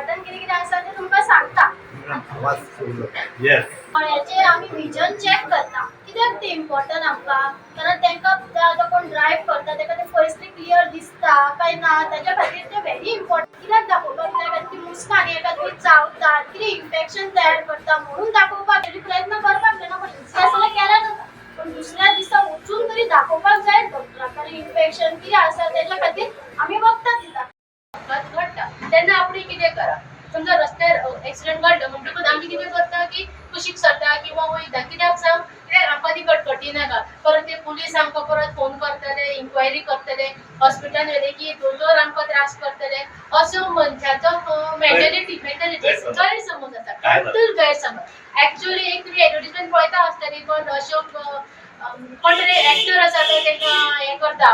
Important कितें आसा तें तुमकां सांगता. याचे आम्ही विजन चेक करता. कित्याक ते इम्पॉर्टंट आमकां? कारण तांकां आतां कोण ड्रायव्ह करता ताका ते पयसली क्लियर दिसता काय ना ताच्या खातीर ते व्हेरी इम्पॉर्टंट. कित्याक दाखोवपाक जाय कारण ती मुस्कां आनी एका तरी चावतात कितें इन्फेक्शन तयार करता म्हणून दाखोवपाक तरी प्रयत्न करपाक जाय ना. पण इतलें जाल्यार केला जाता. पण दुसऱ्या दिसा वचून तरी दाखोवपाक जाय डॉक्टराक इन्फेक्शन कितें आसा ताच्या खातीर आमी वखदां दिता. अपघात घडटा तेन्ना आपण कितें करा. समजा रस्त्यार एक्सिडेंट घडलो म्हणटकूच आमी कितें करता की कुशीक सरता किंवा वयता. कित्याक सांग कित्याक आमकां ती कटकटी नाका. परत ते पुलीस आमकां परत फोन करतले, इन्क्वायरी करतले, हॉस्पिटलान व्हेले की दोतोर आमकां त्रास करतले. असो मनशाचो मेंटॅलिटी गैरसमज आसा. टोटल गैरसमज. एक्चुअली एक तुमी एडवर्टिजमेंट पळयता आसतली पण अशोक कोण तरी एक्टर आसा तो ताका हें करता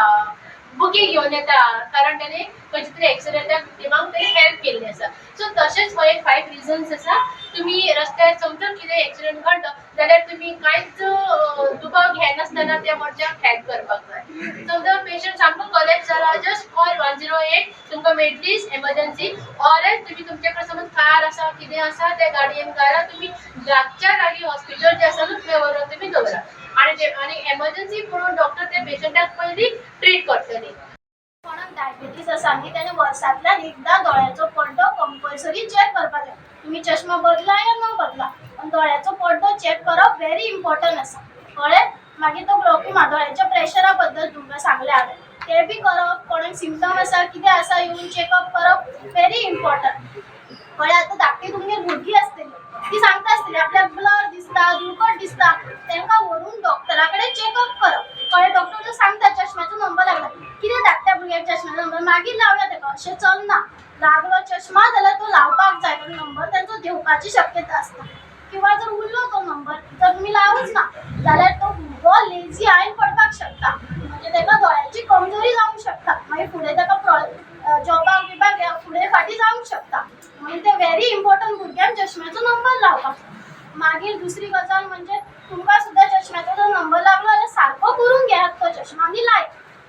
बुकींग घेवन येता कारण ताणें खंयच्या तरी एक्सिडेंटाक विक्टिमांक तरी हेल्प केल्ली आसा. सो तशेंच हो एक 5 रिजन्स आसा. तुमी रस्त्यार समजून कितें एक्सिडेंट घडलो जाल्यार तुमी कांयच दुबाव घेनासतना त्या मनशाक हेल्प करपाक जाय. समजा पेशंट सामको कॉलेप्स जाला जस्ट कॉल 108 तुमकां मेळटलीच एमर्जन्सी. ऑर एल्स तुमी तुमचे कडेन समज कार आसा कितें आसा त्या गाडयेन घाला. तुमी लागच्या लागीं हॉस्पिटल जें आसा न्हू थंय व्हरून तुमी दवरा आनी एमर्जन्सी म्हणून डॉक्टर त्या पेशंटाक पयलीं ट्रीट करतली. कोणाक डायबिटीज आसा आनी ताणें वर्सांतल्यान एकदां दोळ्याचो पड्डो कंपल्सरी चेक करपाक जाय. तुमी चश्मा बदला या न बदला पण दोळ्याचो पड्डो चेक करप व्हेरी इम्पॉर्टंट आसा. कळ्ळें? मागीर तो ग्लोकोमा दोळ्याच्या प्रेशरा बद्दल तुमकां सांगलें हांवें ते बी करप. कोणाक सिम्पटम आसा कितें आसा येवन चेकअप करप व्हेरी इम्पॉर्टंट. कळ्ळें? आतां धाकटी तुमगेर भुरगीं आसतलीं ती सांगता आसतलीं आपल्याक ब्लर दिसता दुलकट दिसता तांकां व्हरून डॉक्टरा कडेन चेकअप करप. कळ्ळें? डॉक्टर जर सांगता चश्म्याचो नंबर लागला कितें धाकट्या भुरग्याक चश्म्याचो नंबर मागीर लावया ताका अशें चलना. लागलो चश्मा जाल्यार तो लावपाक जाय पण नंबर तांचो देवपाची शक्यता आसता. किंवा जर उरलो तो नंबर जर तुमी लावूच ना जाल्यार तो भुरगो लेझी आयन पडपाक शकता. म्हणजे ताका दोळ्याची कमजोरी जावंक शकता. मागीर फुडें ताका जॉबाक बिबाक फुडें फाटीं जावंक शकता. म्हणून ते व्हेरी इम्पॉर्टंट भुरग्यांक चश्म्याचो नंबर लावपाक जाय. मागीर दुसरी गजाल म्हणजे तुमकां सुद्दां चश्म्याचो जर नंबर लागलो जाल्यार सारको करून घेयात तो चश्मा आनी लायात.